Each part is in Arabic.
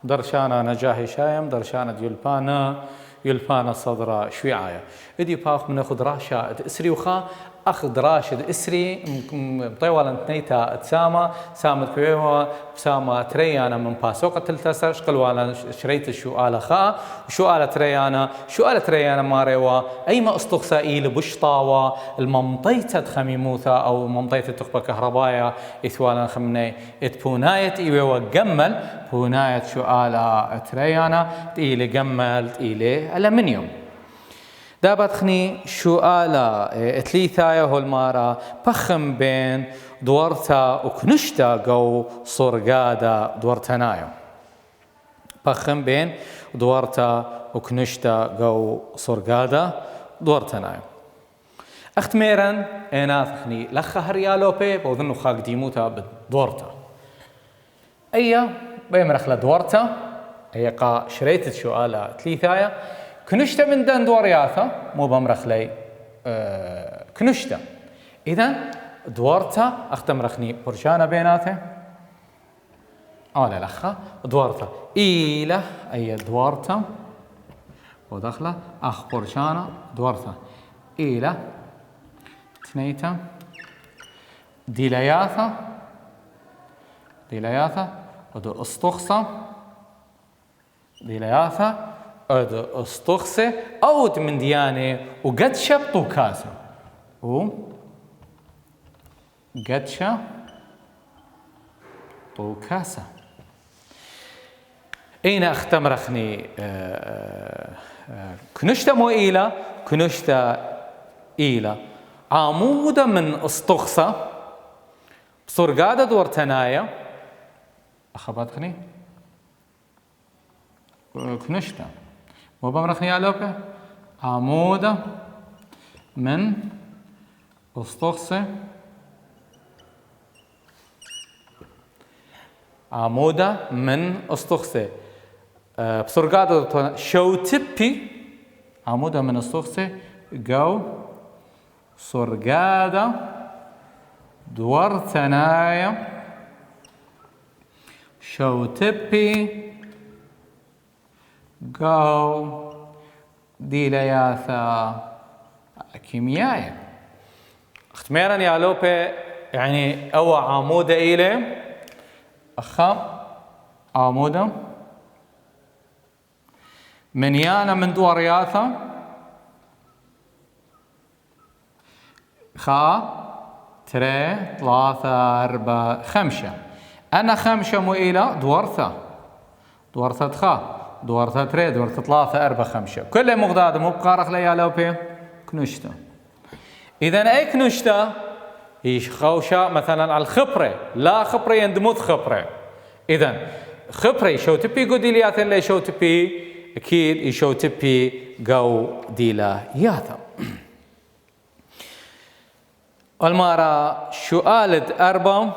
درشانا نجاهي شايم درشانا يلبانا صدرا شويعايا ادي باخ من اخذ راشا اسري وخا اخذ راشد اسري طيولا تنيتا تساما سامت كويوا ساما تريانا من باسوقة تلتسر شقلوالا شريت الشؤالة خا وشؤالة تريانا ماريوا ايما استقصا ايل بشطاوا الممطيتة خميموثا او ممطيتة تقبى كهربايا اثوالا خمني اتبوناية ايوا جمل بوناية شؤالة تريانا تيلي جمل تيلي ألمنيوم دابتخني شؤالة ثلاثة هالمارة بخم بين دورتا وكنشتا جو صرقادة دورتنايو بخم بين دورتا وكنشتا جو صرقادة دورتنايو اختميرا اناثخني لخا هريالو بي بوظنو خاق ديموتا بدورتا ايا بيمرخلا دورتا هي قا شريت شؤالة ثلاثة كنشتا من دان دورياثا مو بمرخلي كنشتا إذا دورتا أختمرخني برشانا بيناته لا لخا دورتا إيله أي دورتا ودخله أخ برشانا دورتا إيله تنيتا ديلياثا ودو استخصا ديلياثا اد استخصة أو من ديانة وقدشة بطوكاسة قدشة طوكاسة أين أختمرخني كنشتا مو إيلا كنشتا إيلا عمودة من استخصة صرقادة دورتنايا أخباتخني كنشتا مو بمرخني علوبة عمودة من استخصة عمودة من استخصة بسرقادة شو تبي عمودة من استخصة جو سرقادة دورتنايا شو تبي جو ديلياثا كيميائية اختميرا يا لوبي يعني او عمودة إلي أخا عمودة من يانا من دورياثا خا تري ثلاثة أربعة خمسة أنا خمسة مو إلى دورثة خا دورثة تري دورثة ثلاثة أربعة خمسة كل مقداد مو بقارخ ليا لوبي كنشتا إذا أي كنشتا إيش خوشة مثلا على الخبرة لا خبرة يندموت خبرة إذا خبرة شو تبي قو ديلياثا اللي شو تبي أكيد شو تبي قو ديلياثا المارا شؤالد أربع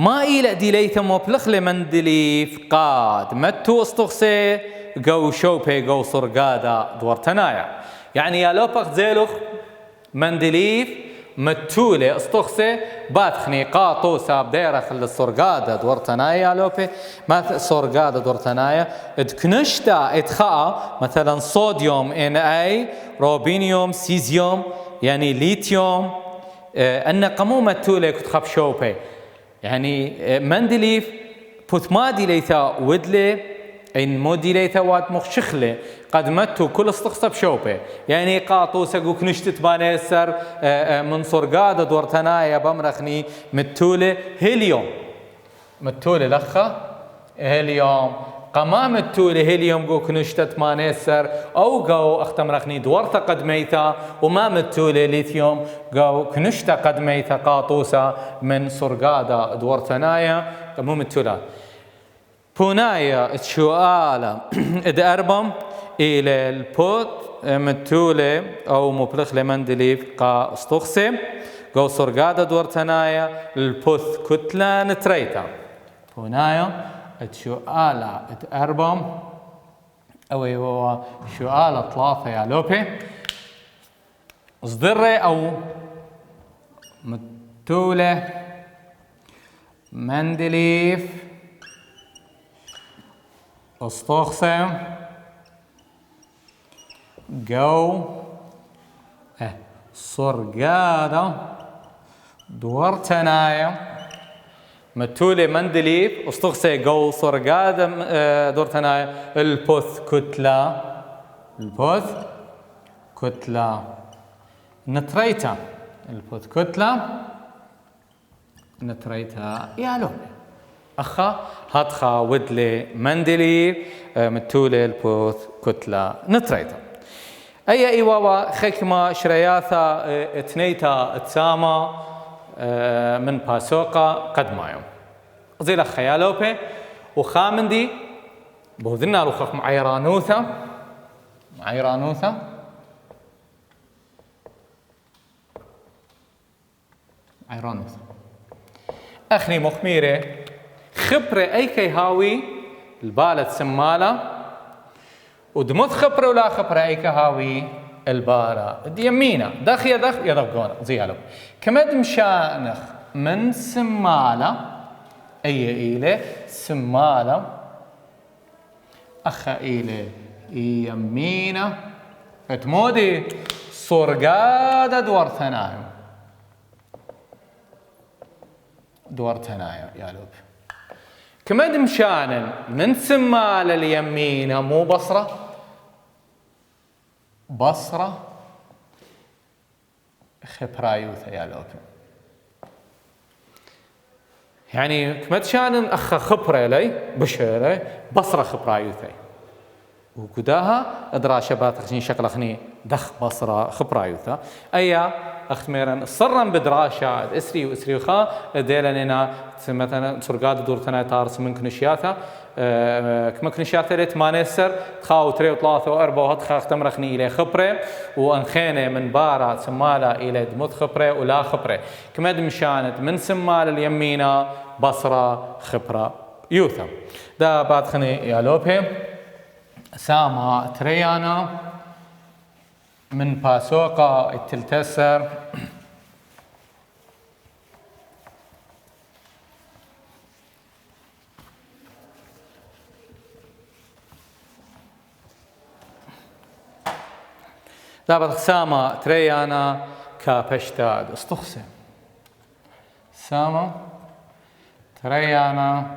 ما إلى ديليثا مبلخ لمندليف قاد متو استخسي قو شوبي قو صرقادة دورتنايا يعني يا لوبخ زيلوخ مندليف متولي استخسي باتخني قاطو ساب ديرخ للصرقادة دورتنايا لوبي ما صرقادة دورتنايا ادكنشتا ادخاء مثلا صوديوم ان اي روبينيوم سيزيوم يعني ليثيوم أن قمومة تولي كتخب شوبي يعني مندليف بوتمادي ليثا ودلي إن مودي ليثا وات مخشخلي قد متو كل استقصب شوبي يعني قاطو سقو كنشتت بانيسر من صرقادة دورتنايا بمرخني متولي هيليوم متولي لخا هيليوم قمام التولي هيليوم جو كنشتت مانيسر أو جو أختمرخني دورتا قدميتا وما متولي ليثيوم جو كنشتا قدميتا قاطوسا من صرقادة دورتنايا مو متولا بونايا تشوالة إد أربم إلى البوت متولي أو مبلغ لمندليف قا استخسي جو صرقادة دورتنايا البوث كتلة نتريتا بونايا شؤالة أربعة أو هو شؤالة ثلاثة يا لوبي صدرة أو متولة مندليف استخسي جو صرقادة دورتنايا متولي مندليب استخسي جو صرقادة دورتنايا البث كتلة البث كتلة نتريتا البث كتلة نتريتا يالو أخا هاتخا ودلي مندلي متولي البث كتلة نتريتا أي إيواوا خكمة شرياثا اتنيتا اتساما من باسوقا قد مايو زي خيالوبي وخامندي بوذنا لوخخ معيرانوثا أخني مخميرة خبرة أي كي هاوي البالة سمالة ودمت خبرة ولا خبرة أي كهاوي البالة ديمينا دخ يدخ زيالو كمد مشانخ من سمالة أي إيلة سمالة أخا إيلة يمينا اتمودي صرقادة دور ثنايا يا لوب كمد مشان من سمالة اليمينة مو بصرة خبرايوثا يا لوب يعني كمد شان أخا خبرة لي بشيرة بصرة خبرايوثي وكداها ادرا شبات خشين شكل خني دخ بصرة خبرايوثا ايا اختميرا صرا بدراشة اسري واسري وخا ديلنا مثلا سرقاد دورتنا تارس من كنشياثا كما كنشياثا ليت ما نسر تخاو تري وثلاثة واربعة وهتخا اختمرخني الى خبرة وانخينة من بارا سمالة الى دمت خبرة ولا خبرة كما دمشانت من سمالة اليمينة بصرة خبرة يوثا دا بعد خني يا لوبي ساما تريانا من باسوقا التلتسر دابت ساما تريانا كابشتاد استخسم ساما تريانا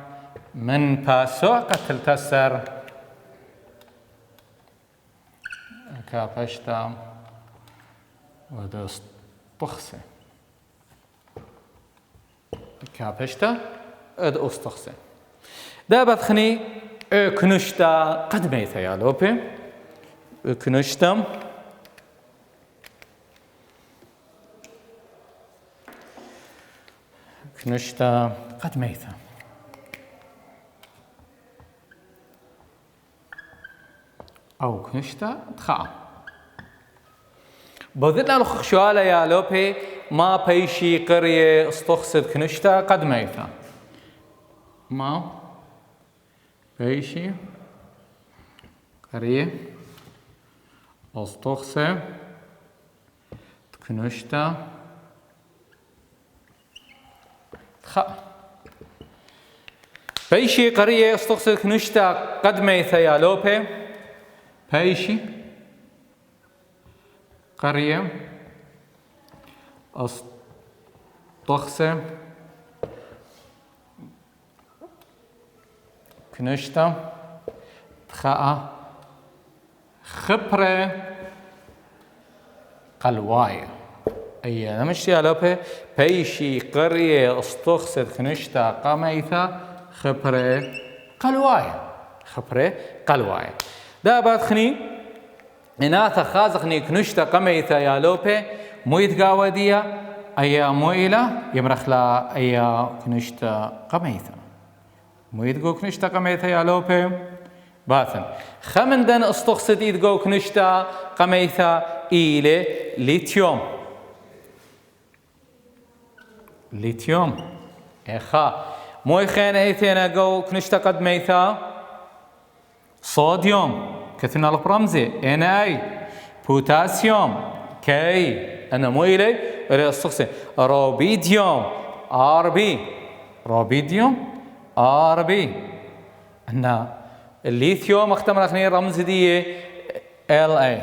من باسوقا التلتسر كابشتا ودست طخسة كابشتا اد استخسة دابت خني كنشتا قد ميثا يا لوبي كنشتا قد ميثا أو كنشتا تخاء بوذنا لخ شوالا يا لوبي ما بيشي قرية استخصد كنشتا قد ميتا ما بيشي قرية استخصد كنشتا تخاء بيشي قرية استخصد كنشتا قد ميتا يا لوبي بيشي قرية استخسة كنشتا تخاء خبرة قلواية أي أنا مش يا لوبي بيشي قرية استخسة كنشتا قميثة خبرة قلواية دابات خني إناثا خازخني كنشتا قميثا يا لوبي مويت قاودية أيا مويلة يمرخلا أيا كنشتا قميثا مويت قو كنشتا قميثا يا لوبي باثن خمندن استخصد إيد قو كنشتا قميثا إيلي ليتيوم إخا موي خين أيثينا قو كنشتا قد ميثا صوديوم كثنا البرمزي Na بوتاسيوم كي أنا مو إلي إلي الصخصي روبيديوم RB أنا الليثيوم اختمر اخني رمز دي LA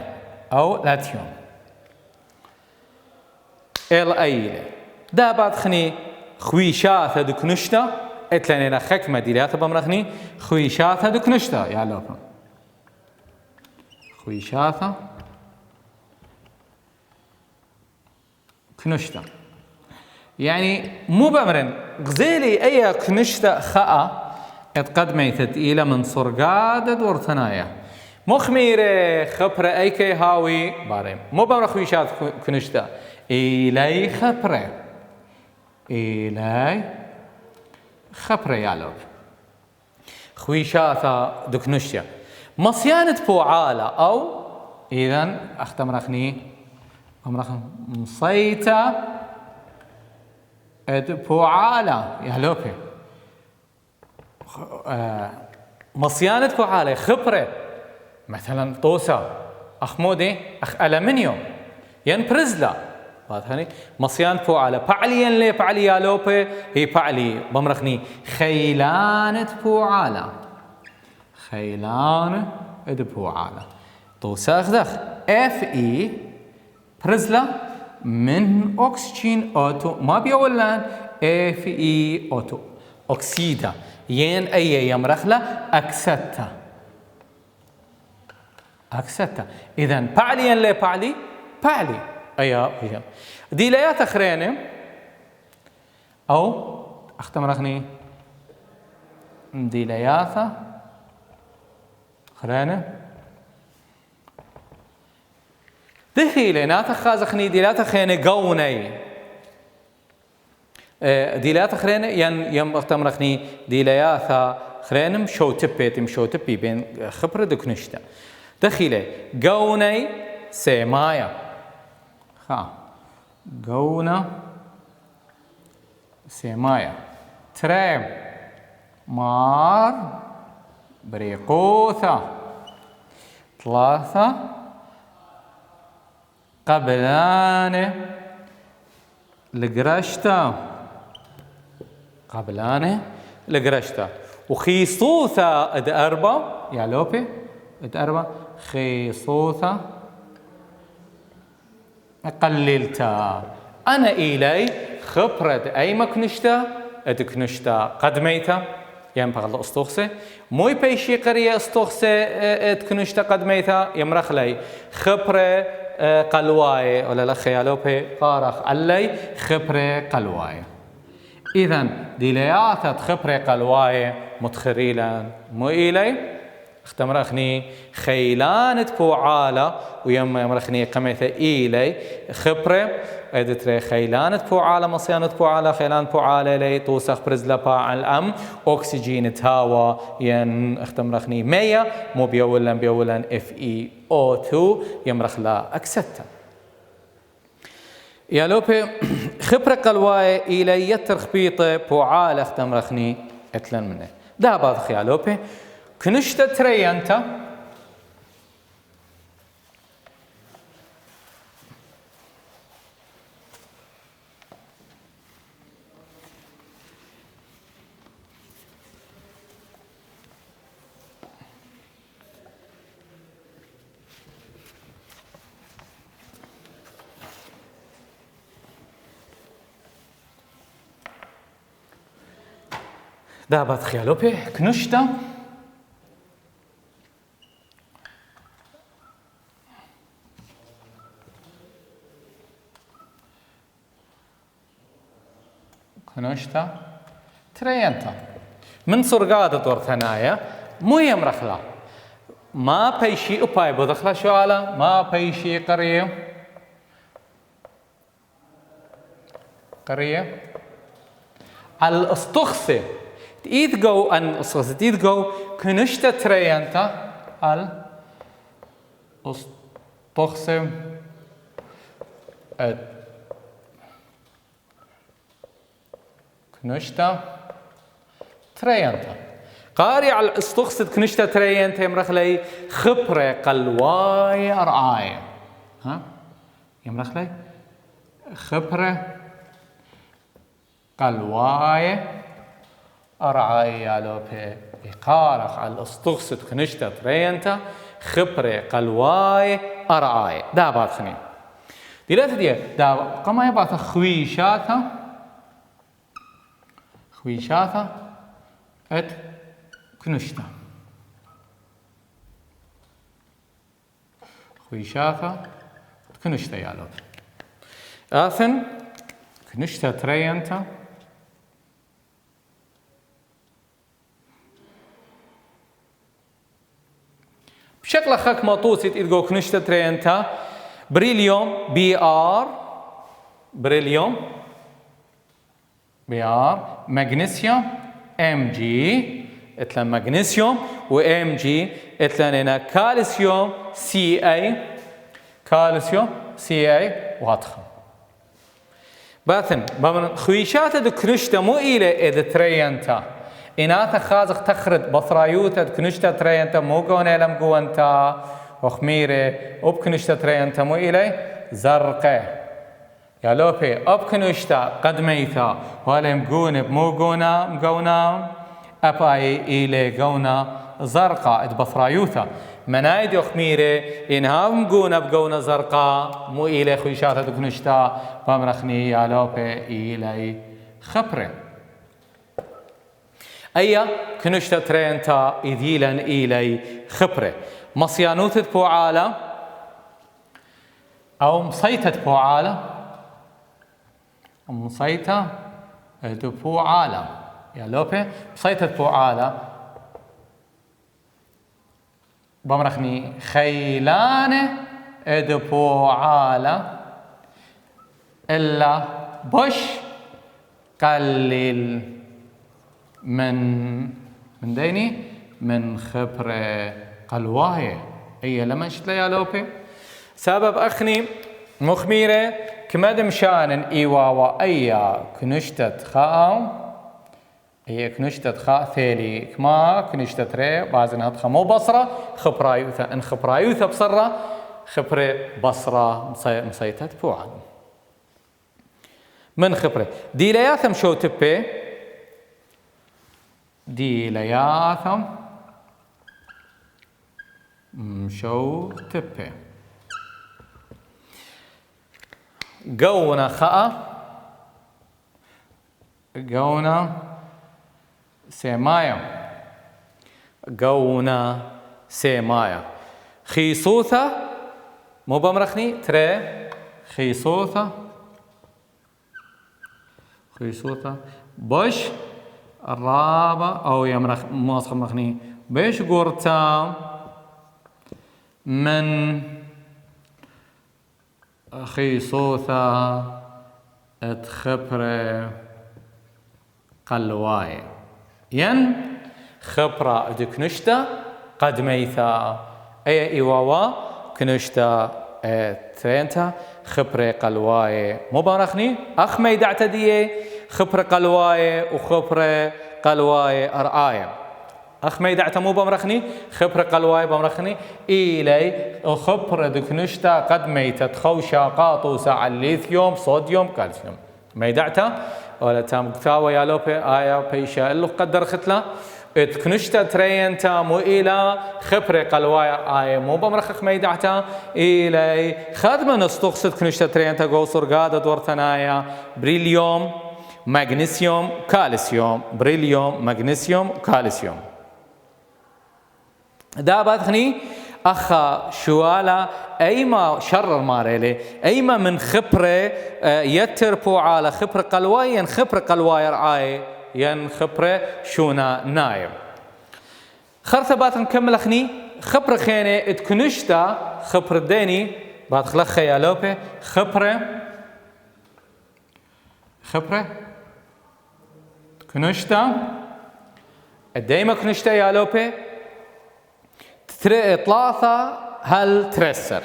او لاتيوم LA دا بعد خني خويشات هذوك نشتا اتلاني خكمة ديلات بمرخني خويشات هذوك نشتا يا لوبا خويشات كنشتا يعني مو بمرن غزيلي اي كنشتا خاء اتقدميت إلى من صرقاد دور ثنايا مخميرة خبرة اي كي هاوي بارم مو بمر خويشات كنشتا إلي خبرة إلي خبرة يالوب خويشاتا دكنشيا مصيانة بوعالة أو إذن أختم رخني مصيتا اد بوعالة يالوبي مصيانة بوعالة خبرة مثلا طوسة أخمودي أخ ألمنيوم ين برزلا هاني مصيان بوعالة بعليا لي بعلي يالوبي هي بعلي بمرخني خيلانة بوعالة خيلانة اد بوعالة طوسة أخذخ Fe برزلا من أكسجين أوتو ما بيولان Fe أوتو أكسيدا ين أي يمرخلا أكستا أكستا إذن بعليا لي بعلي بعلي أيا ديليات أخرين أو أختم رخني ديليات أخرين دخيلة نات خازخني ديلات أخرين قوني ديليات أخرين يم أختم رخني ديليات أخرين مشو تبي بين خبرة دكنشتا دخيلة قوني سيمايا قونا سيمايا تريم مار بريقوثة ثلاثة قبلانة لقرشتا وخيصوثة اد أربع يا لوبي اد أربع خيصوثة قللتا أنا إلي خبرة أي مكنشتا أدكنشتا قدميتا ينبغى الأسطوخسة موي بيشي قرية أسطوخسة أدكنشتا قدميتا يمرخ لي خبرة قلواي ولا لا خيالو بي قارخ علي خبرة قلواي إذن ديلياتت خبرة قلواي متخريلا مو إلي اختمرخني خيلانة بوعالة ويما يمرخني قميثة إيلي خبرة ادتري خيلانة بوعالة مصيانة بوعالة خيلان بوعالة لي توسخ برزلا باع الأم أكسجين تهاوى ين اختمرخني مية مو بيولن FeO2 يمرخ لا أكستا يا لوبي خبرة قلواي إيلي يترخبيطة بوعالة اختمرخني اتلن منه ده باضخ يا لوبي كنشتا تريانتا دابت خيالوبي كنشتا كنشتا تريانتا من صرقادة دور ثنايا مو يمرخلا ما بيشي أباي بدخلا شوالا ما بيشي قرية على الأسطخسة تيدقو أن أسطخسة تيدقو كنشتا تريانتا على الأسطخسة كنشتا تريانتا قاري على الأسطخسة كنشتا تريانتا يمرخ لي خبرة قلواي أرعاي ها يمرخ لي خبرة قلواي أرعاي يالوبي قارخ على استغسط كنشتا ترينتا خبري قلواي أرعاي دا بعد خني دلوقتي دي دا قما يبعث خويشاتا ات كنشتا خويشاتا كنشتا يالوبي آثن كنشتا ترينتا بشكل خاك مطوسيت إدغو كنشتا ترينتا بريليوم بريليوم مغنيسيوم Mg اتلا مغنيسيوم و Mg اتلا هنا كالسيوم Ca واضحة باثن بمن خويشات كنشتا مو إلى إذا ترينتا إناثا خازق تخرد بصرايوتا كنشتا ترينتا مو قونا لم قوانتا وخميرة وبكنشتا ترينتا مو إلي زرقة يا لوبي أبكنشتا قدميتا ولا مقون بموقونا مقونا أباي إلي قونا زرقاء بصرايوتا منايد وخميرة إنها مقونا بقونا زرقاء مو إلي خويشاتا كنشتا بامرخني يا لوبي إلي خبرة أي كنشتا ترينتا إذيلا إلي خبرة مصيانوتة بوعالة أو مصيتة بوعالة مصيتة بوعالة يا لوبي مصيتة بوعالة بمرخني خيلانة بوعالة إلا بش قليل من ديني من خبرة قلواية أي لما شتلا يا لوبي سبب أخني مخميرة كمدم شان إيواوا أي كنشتت خاو أي كنشتت خاء ثالي كما كنشتت ري بعضنا هتخا مو بصرة خبرايوثا إن خبرايوثا بصرة خبرة بصرة مصيتت بوعد من خبرة دي لياثم شو تبي دي لياثم شو تبي قونا خاء قونا سيمايا قونا سيمايا خيصوثة مو بمرخني تري خيصوثة بش الرابع أو يمرخ مواصخ مخني بش قرتا من خيصوثة اتخبرة قلواي ين خبرة دكنشتا قدميثا أي إيواوا كنشتا ترينتا خبرة قلواي مو بارخني أخ ميدعتا دي خبرة قلواي وخبرة قلواي أرعاية أخ ميدعتا مو بمرخني خبرة قلواي بمرخني إلي خبرة دكنشتا قدميتا تخوشا قاطوسا على الليثيوم صوديوم كالسيوم ميدعتا ولا تام قتاوى يا لوبي آية بيشا اللو قدر ختلا اتكنشتا ترينتا مو إلى خبرة قلوايا آية مو بمرخخ ميدعتا إلي خدمة نستقصد كنشتا ترينتا قوصر قادة دورتنايا بريليوم مغنيسيوم كالسيوم بريليوم مغنيسيوم كالسيوم دا بدخني أخا شوالا أيما شرر ماريلي أيما من خبرة يتربو على خبرة قلواي ين خبرة قلواي رعاي ين خبرة شونا نايم خرثة بات نكمل أخني خبرة خيني اتكنشتا خبرة ديني بات خلق يا لوبي خبرة كنشتا الدايما كنشتا يا لوبي ثلاثة هل ترسر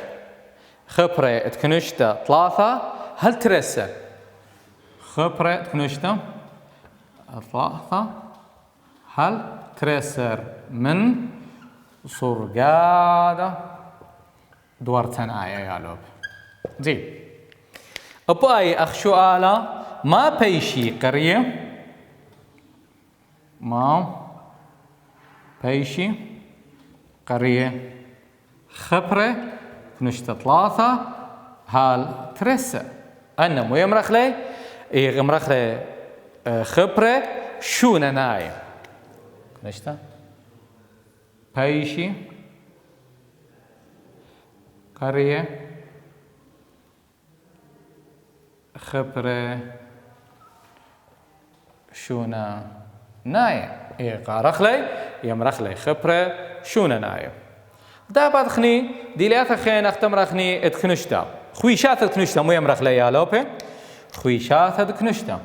خبرة تكنشتا ثلاثة هل ترسر خبرة تكنشتا ثلاثة هل ترسر من صرقادة دورتن آية يا لوب زين أباي أخشو آلا ما بيشي قرية ما بيشي قرية خبرة كنشتا ثلاثة هال ترسة أنا مو يمرخلي يمرخلي خبرة شو نناي كنشتا بيشي قرية خبرة شونا نايم قارخلي يمرخلي خبرة شونا نايم دا بعد خني ديلات خين اختم رخني اتكنشتا خويشات اتكنشتا مو يمرخلي يا لوبي خويشات اتكنشتا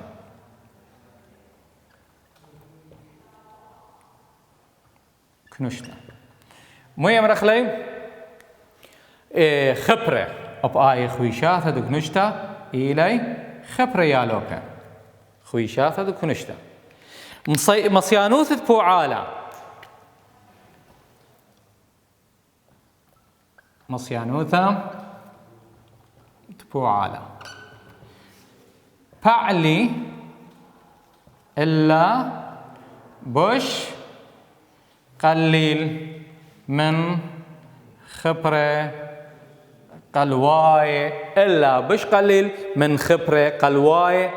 كنشتا مو يمرخلي خبرة أبقى خويشات اتكنشتا إلي خبرة يا لوبي خويشات اتكنشتا مصيانوث بوعالا مصيانوثا تبوعالا بعلي إلا بش قليل من خبرة قلواي إلا بش قليل من خبرة قلواي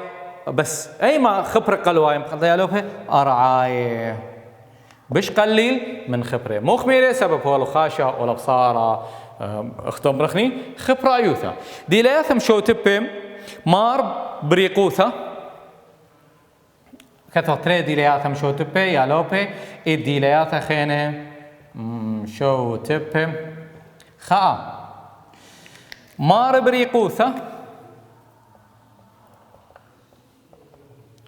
بس أي ما خبرة قلواي مقضيها لوبه أرعاي بش قليل من خبرة مو خميرة سبب هو الخاشة ولا بصارة اختم رخني خبرة أيوثا ديلياثم شو تبم مار بريقوثا كتو تري ديلياثم شو تبه يا لوبه الديلياث خينه شو تبم خاء مار بريقوثا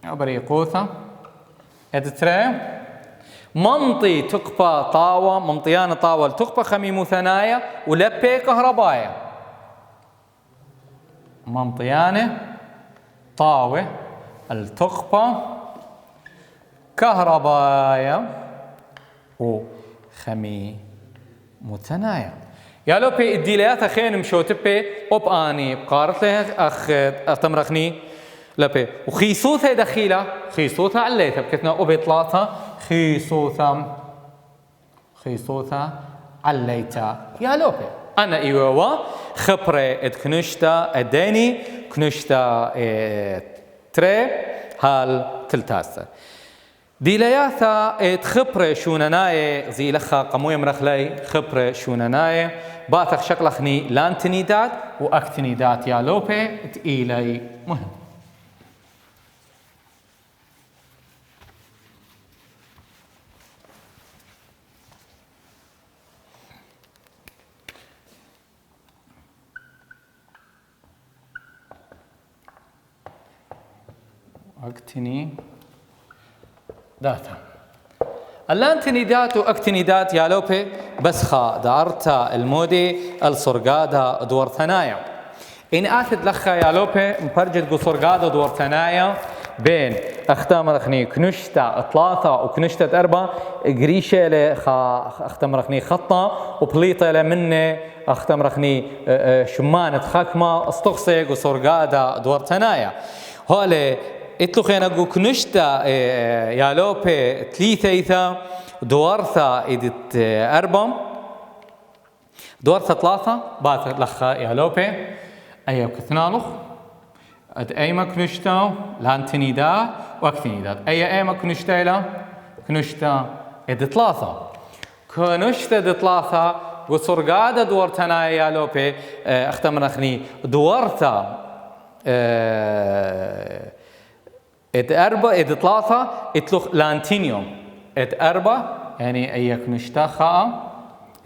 بريقوثا ادتري منطي تقبى طاوة منطيان طاوة تقبى خميمو ثنايا ولبي كهربايا منطيان طاوة التقبى كهربايا وخميمو ثنايا يا لوبي الديليات خين مشوتبي أوب آني بقارت له أخ أتمرخني لبي وخيصوثة دخيلة خيصوثة عليتها بكتنا وبيطلعتها خيصوثة عليتها يا لوبي أنا إيوه خبرة ادكنشتا اديني كنشتا تري هال تلتاسة ديلياثا خبرة شونناي زي لخا قموية مرخلي خبرة شونناي باتخ شكلخني لانتنيدات واكتنيدات يا لوبي تقيلي مهم اكتني داتا اللانتنيدات واكتنيدات يا لوبي بسخا دارتا المودي الصرقادا دور ثنايا إن آثد لخا يا لوبي مبرجد قو صرقادا دور ثنايا بين أختام رخني كنشتا ثلاثة وكنشتا أربعة قريشة لخا أختام رخني خطة وبليطة لمنة أختام رخني شمانة خكمة استقصيق وصرقادا دور ثنايا هولي اتلو خينا قو كنشتا يا لوبي ثلاثة دورثا إدت أربعة دورثا ثلاثة بات لخا يا لوبي أيوة كثنالخ أد أيما كنشتا لانتنيدا واكتنيدات أيما كنشتا إلى كنشتا إد ثلاثة كنشتا إد ثلاثة وصرقادة دورتنا يا لوبي أختم رخني دورثا إد أربعة إد ثلاثة إتلوخ لانتينيوم إد أربعة يعني أي كنشتا خاء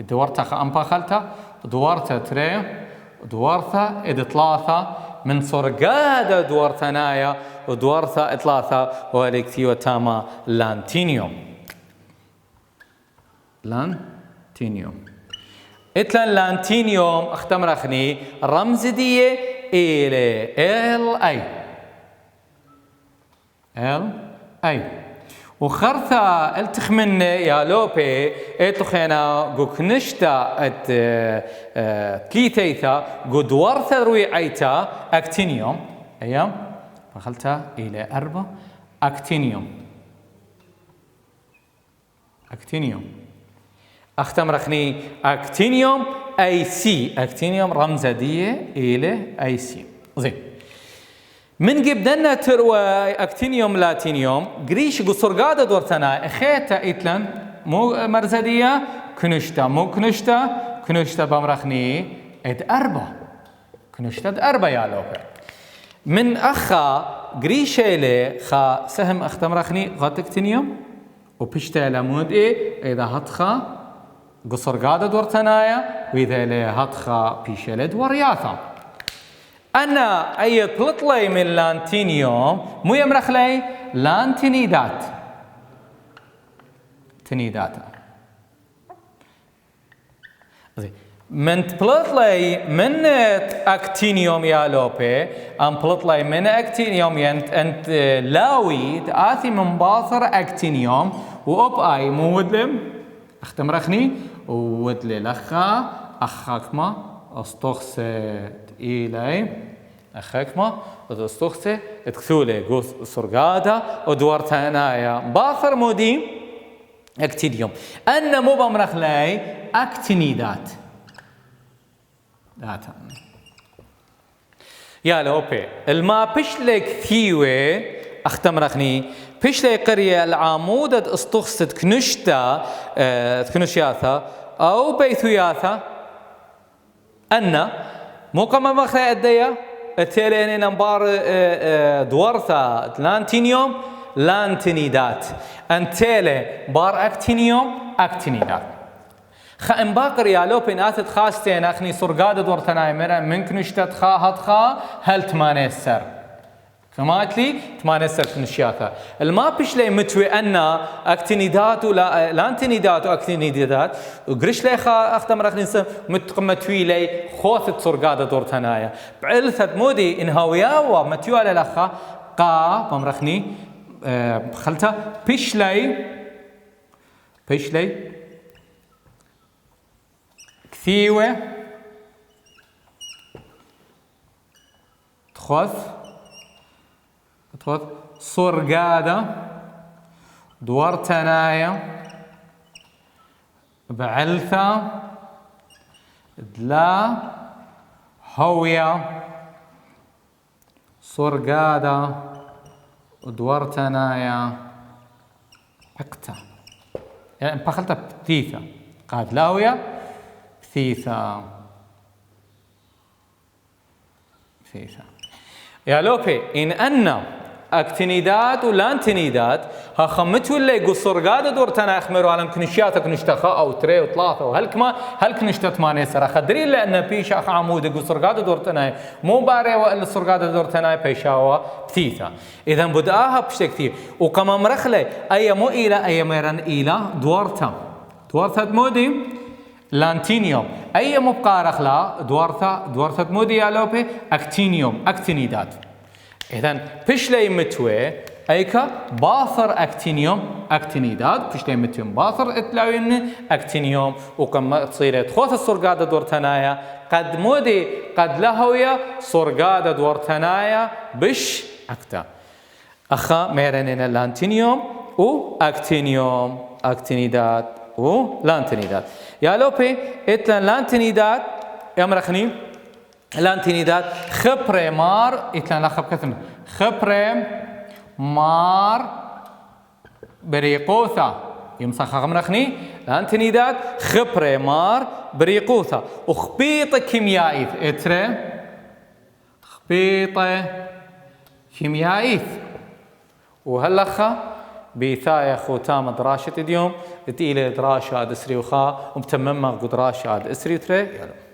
دورتا خاء أمبا خلتا دورتا تري دورتا إد ثلاثة من صرقادة دورتنايا ودورتا ثلاثة والكتيو تاما لانتينيوم لانتينيوم إتلان لانتينيوم أختم رخني رمز دي إلى ال اي وخرثا التخمن يا لوبي اتخينا قوكنشتا ات تليتيتا قد ورثا روي عيتا اكتينيوم. اختم رخني اكتينيوم اي سي. اكتينيوم رمزة دي الى اي سي. زين من قبدنا تروى اكتينيوم لاتينيوم قريش قصر قادة دورتنا اخيتا ايتلن مو مرزدية كنشتا مو كنشتا بمرخني اد اربا كنشتا اد اربا يا لوبر من اخا قريشيلي خا سهم اختمرخني غات اكتينيوم وبشتا لمود اذا هتخا قصر قادة دورتنايا واذا لي هتخا بيشيلي دورياثا أنا أي طلطلي من لانتينيوم مو يمرخلي لانتينيدات تنيداتا من تبلطلي من اكتينيوم يا لوبي ام بلطلي من اكتينيوم انت لاوي تآثي من باثر اكتينيوم واب اي مو ودلم اختمرخني ودلي لخا اخاكما استخست إلي أخاكما وتستخسي تكثولي قوس سرقادة ودورتها هنايا باخر مودي اكتينيوم أنا مو بمرخلي اكتينيدات داتا يا لوبي الما بشلك ثيوي اختمرخني بشلي قرية العمودة استخست كنشتا كنشياثا أو بيثوياثا أن مو كما مخري أدية التالي نمبار دورثا لانتينيوم لانتينيدات انتالي بار اكتينيوم اكتينيدات خا باقر يا لوبين اثت خاستين اخني سرقادة دورتنا مرة من كنشتت خا هتخا هل تمانيسر كماتلي تمانيسر كنشياثا الما بشلي متوي أن اكتينيدات ولا لانتينيدات واكتينيدات وقرش لي خا اختم رخني متوي لي خوثت سرقادة دورتنايا بعلثت مودي انهاويا ومتوي على الاخا قا بمرخني خلتا بشلي كثيوة تخوث سرقادة دورتنايا بعلثة دلا هوية سرقادة دورتنايا عقتا يعني بخلتها بثيثة قاد لاوية بثيثة يا لوبي إن أن اكتينيدات ولانتينيدات ها خمتوا اللي قصر قادة دورتنا اخمروا على كنشياتك نشتخا او تري وثلاثة وهلكما هل كنشتا 8 سرا خدري لأن بيش اخ عمود قصر قادة دورتنا مو باري وإلا صر قادة دورتنا بيشاوا بثيثة اذا بداها بشتي كثير وكما مرخلي اي مو إلى اي ميران إلى دورتا مودي لانتينيوم اي مبقى رخلا دورتا مودي يا لوبي اكتينيوم اكتينيدات إذن بشلي متوي أيكا باثر اكتينيوم اكتينيدات بشلي متوي باثر اتلاوين اكتينيوم وكما تصير تخوث السرقادة دورتنايا قد مودي قد لهويا سرقادة دورتنايا بش أكتا أخا ميرنين اللانتينيوم و اكتينيوم اكتينيدات و لانتينيدات يا لوبي اتلان لانتينيدات يمرخني لانتينيدات خبري مار اتلان لخب كثم خبري مار بريقوثا يمسخ غمرخني لانتينيدات خبري مار بريقوثا وخبيطة كيميائيث اتري خبيطة كيميائيث وهلخا بيثايا خوتام دراشة اليوم تقيلة دراشة عاد اسري وخا ومتممة قدراشة عاد اسري تري يلا